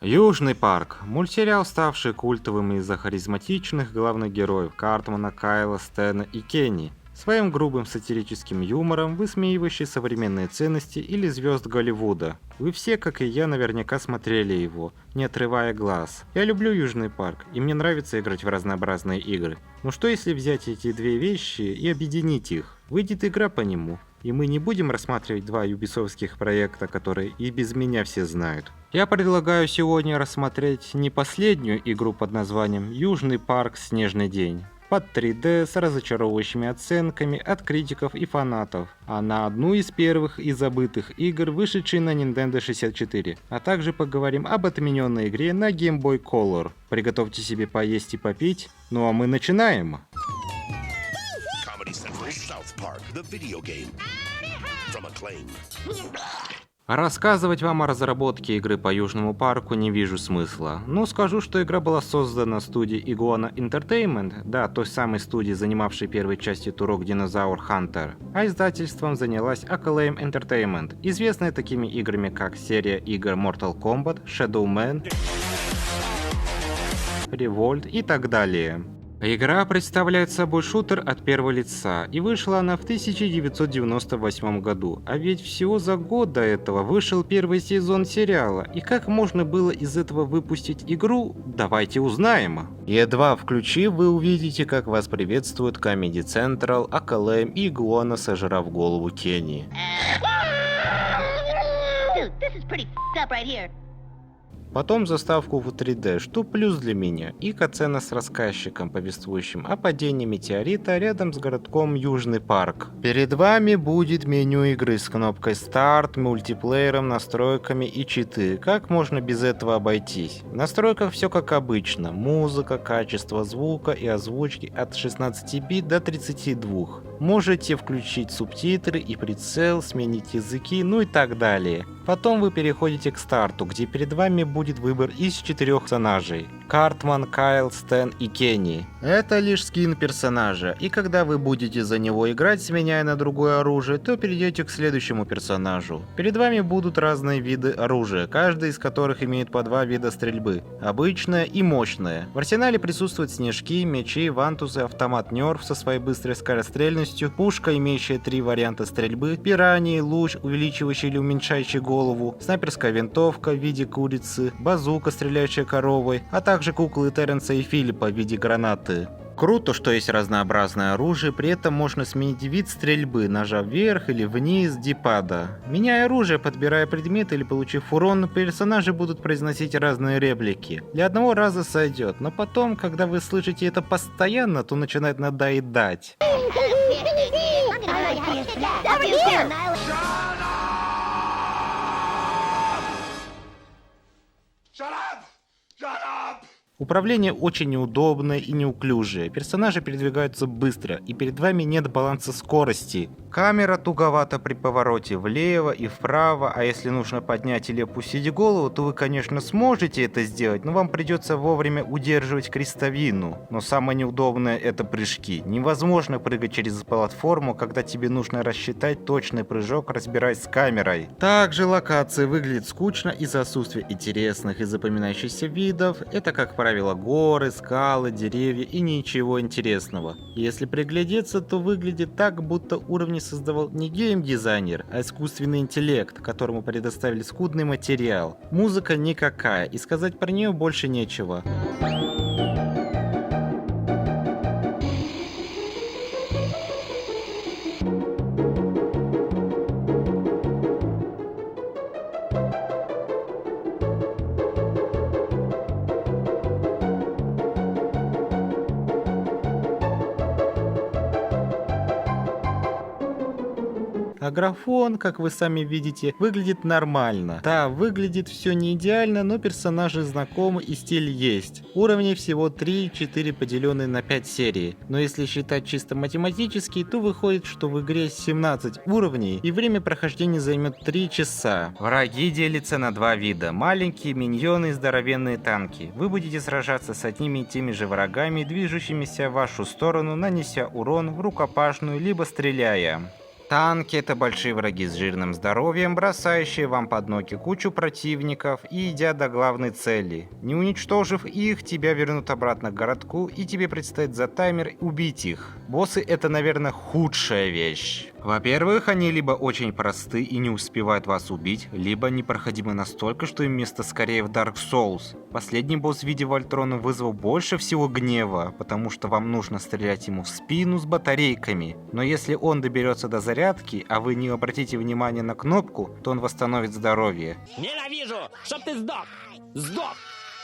Южный парк. Мультсериал, ставший культовым из-за харизматичных главных героев Картмана, Кайла, Стэна и Кенни. Своим грубым сатирическим юмором, высмеивающий современные ценности или звезд Голливуда. Вы все, как и я, наверняка смотрели его, не отрывая глаз. Я люблю Южный парк, и мне нравится играть в разнообразные игры. Но что если взять эти две вещи и объединить их? Выйдет игра по нему. И мы не будем рассматривать два юбисовских проекта, которые и без меня все знают. Я предлагаю сегодня рассмотреть не последнюю игру под названием «Южный парк. Снежный день» под 3D с разочаровывающими оценками от критиков и фанатов, а на одну из первых и забытых игр, вышедшей на Nintendo 64, а также поговорим об отмененной игре на Game Boy Color. Приготовьте себе поесть и попить, ну а мы начинаем! Рассказывать вам о разработке игры по Южному парку не вижу смысла, но скажу, что игра была создана студией Iguana Entertainment, да, той самой студии, занимавшей первой частью Turok Dinosaur Hunter, а издательством занялась Acclaim Entertainment, известная такими играми как серия игр Mortal Kombat, Shadow Man, Revolt и так далее. Игра представляет собой шутер от первого лица, и вышла она в 1998 году, а ведь всего за год до этого вышел первый сезон сериала, и как можно было из этого выпустить игру, давайте узнаем. Едва включив, вы увидите, как вас приветствуют Comedy Central, Acclaim и Iguana, сожрав голову Кенни. Потом заставку в 3D, что плюс для меня, и катсцена с рассказчиком, повествующим о падении метеорита рядом с городком Южный парк. Перед вами будет меню игры с кнопкой старт, мультиплеером, настройками и читы. Как можно без этого обойтись? В настройках все как обычно. Музыка, качество звука и озвучки от 16 бит до 32. Можете включить субтитры и прицел, сменить языки, ну и так далее. Потом вы переходите к старту, где перед вами будет выбор из 4 персонажей. Картман, Кайл, Стэн и Кенни. Это лишь скин персонажа, и когда вы будете за него играть, сменяя на другое оружие, то перейдете к следующему персонажу. Перед вами будут разные виды оружия, каждый из которых имеет по 2 вида стрельбы. Обычная и мощная. В арсенале присутствуют снежки, мечи, вантусы, автомат Нерф со своей быстрой скорострельностью, пушка, имеющая 3 варианта стрельбы, пираньи, луч, увеличивающий или уменьшающий голову, снайперская винтовка в виде курицы, базука, стреляющая коровой, а также куклы Терренса и Филиппа в виде гранаты. Круто, что есть разнообразное оружие, при этом можно сменить вид стрельбы, нажав вверх или вниз дипада. Меняя оружие, подбирая предмет или получив урон, персонажи будут произносить разные реплики. Для одного раза сойдет, но потом, когда вы слышите это постоянно, то начинает надоедать. Управление очень неудобное и неуклюжее, персонажи передвигаются быстро, и перед вами нет баланса скорости. Камера туговата при повороте влево и вправо, а если нужно поднять или опустить голову, то вы, конечно, сможете это сделать, но вам придется вовремя удерживать крестовину. Но самое неудобное — это прыжки. Невозможно прыгать через платформу, когда тебе нужно рассчитать точный прыжок, разбираясь с камерой. Также локация выглядит скучно из-за отсутствия интересных и запоминающихся видов. Это, как правило, горы, скалы, деревья и ничего интересного. Если приглядеться, то выглядит так, будто уровни создавал не геймдизайнер, а искусственный интеллект, которому предоставили скудный материал. Музыка никакая, и сказать про нее больше нечего. А графон, как вы сами видите, выглядит нормально. Да, выглядит все не идеально, но персонажи знакомы и стиль есть. Уровней всего 3-4, поделенные на 5 серий. Но если считать чисто математически, то выходит, что в игре 17 уровней и время прохождения займет 3 часа. Враги делятся на 2 вида. Маленькие миньоны и здоровенные танки. Вы будете сражаться с одними и теми же врагами, движущимися в вашу сторону, нанеся урон в рукопашную, либо стреляя. Танки — это большие враги с жирным здоровьем, бросающие вам под ноги кучу противников и идя до главной цели. Не уничтожив их, тебя вернут обратно к городку, и тебе предстоит за таймер убить их. Боссы — это, наверное, худшая вещь. Во-первых, они либо очень просты и не успевают вас убить, либо непроходимы настолько, что им место скорее в Dark Souls. Последний босс в виде Вольтрона вызвал больше всего гнева, потому что вам нужно стрелять ему в спину с батарейками. Но если он доберется до зарядки, а вы не обратите внимания на кнопку, то он восстановит здоровье. Ненавижу, чтоб ты сдох! Сдох!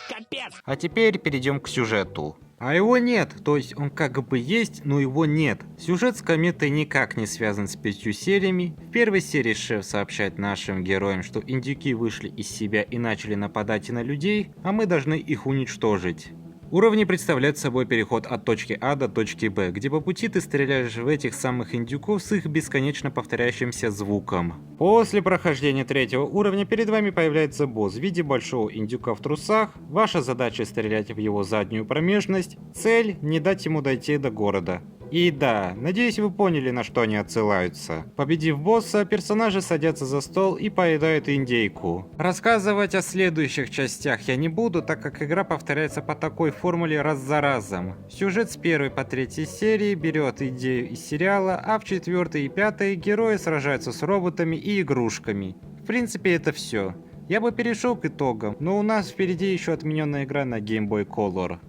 Капец! А теперь перейдем к сюжету. А его нет, то есть он как бы есть, но его нет. Сюжет с кометой никак не связан с 5 сериями. В первой серии шеф сообщает нашим героям, что индюки вышли из себя и начали нападать на людей, а мы должны их уничтожить. Уровни представляют собой переход от точки А до точки Б, где по пути ты стреляешь в этих самых индюков с их бесконечно повторяющимся звуком. После прохождения третьего уровня перед вами появляется босс в виде большого индюка в трусах. Ваша задача стрелять в его заднюю промежность. Цель — не дать ему дойти до города. И да, надеюсь, вы поняли, на что они отсылаются. Победив босса, персонажи садятся за стол и поедают индейку. Рассказывать о следующих частях я не буду, так как игра повторяется по такой формуле раз за разом. Сюжет с 1 по 3 серии берет идею из сериала, а в 4 и 5 герои сражаются с роботами и игрушками. В принципе, это все. Я бы перешел к итогам, но у нас впереди еще отмененная игра на Game Boy Color.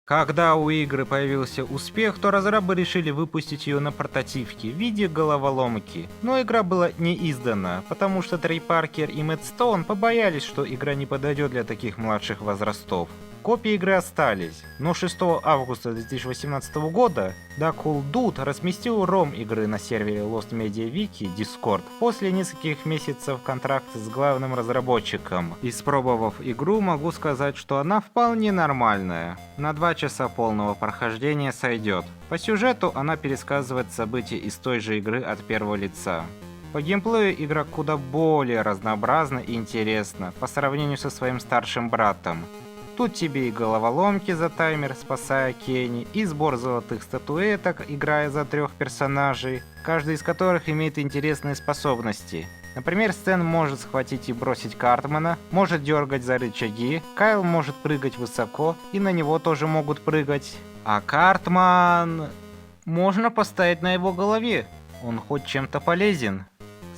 Когда у игры появился успех, то разрабы решили выпустить ее на портативке в виде головоломки. Но игра была не издана, потому что Трей Паркер и Мэтт Стоун побоялись, что игра не подойдет для таких младших возрастов. Копии игры остались, но 6 августа 2018 года Da Cool Dude разместил ROM игры на сервере Lost Media Wiki Discord после нескольких месяцев контракта с главным разработчиком. Испробовав игру, могу сказать, что она вполне нормальная. На 2 часа полного прохождения сойдет. По сюжету она пересказывает события из той же игры от первого лица. По геймплею игра куда более разнообразна и интересна по сравнению со своим старшим братом. Тут тебе и головоломки за таймер, спасая Кенни, и сбор золотых статуэток, играя за 3 персонажей, каждый из которых имеет интересные способности. Например, Стэн может схватить и бросить Картмана, может дергать за рычаги, Кайл может прыгать высоко, и на него тоже могут прыгать. А Картман... можно поставить на его голове, он хоть чем-то полезен.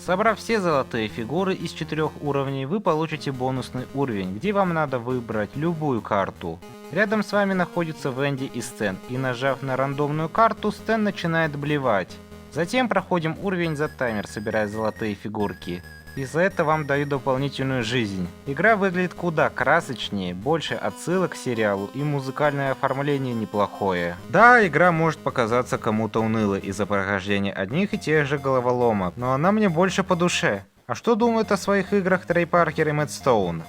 Собрав все золотые фигуры из 4 уровней, вы получите бонусный уровень, где вам надо выбрать любую карту. Рядом с вами находятся Венди и Стэн, и нажав на рандомную карту, Стэн начинает блевать. Затем проходим уровень за таймер, собирая золотые фигурки. И за это вам дают дополнительную жизнь. Игра выглядит куда красочнее, больше отсылок к сериалу и музыкальное оформление неплохое. Да, игра может показаться кому-то унылой из-за прохождения одних и тех же головоломок, но она мне больше по душе. А что думают о своих играх Трей Паркер и Мэтт Стоун?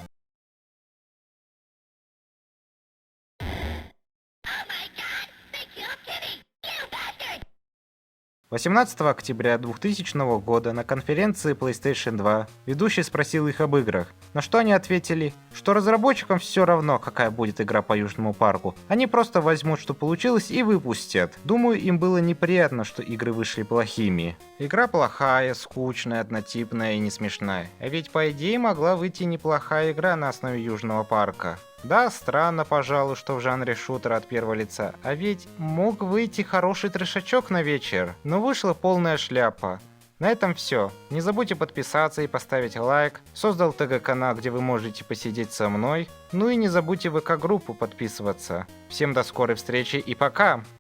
18 октября 2000 года на конференции PlayStation 2 ведущий спросил их об играх, на что они ответили, что разработчикам все равно, какая будет игра по Южному парку, они просто возьмут, что получилось, и выпустят. Думаю, им было неприятно, что игры вышли плохими. Игра плохая, скучная, однотипная и не смешная, а ведь по идее могла выйти неплохая игра на основе Южного парка. Да, странно, пожалуй, что в жанре шутера от первого лица, а ведь мог выйти хороший трешачок на вечер, но вышла полная шляпа. На этом все. Не забудьте подписаться и поставить лайк. Создал ТГ-канал, где вы можете посидеть со мной. Ну и не забудьте в ВК-группу подписываться. Всем до скорой встречи и пока!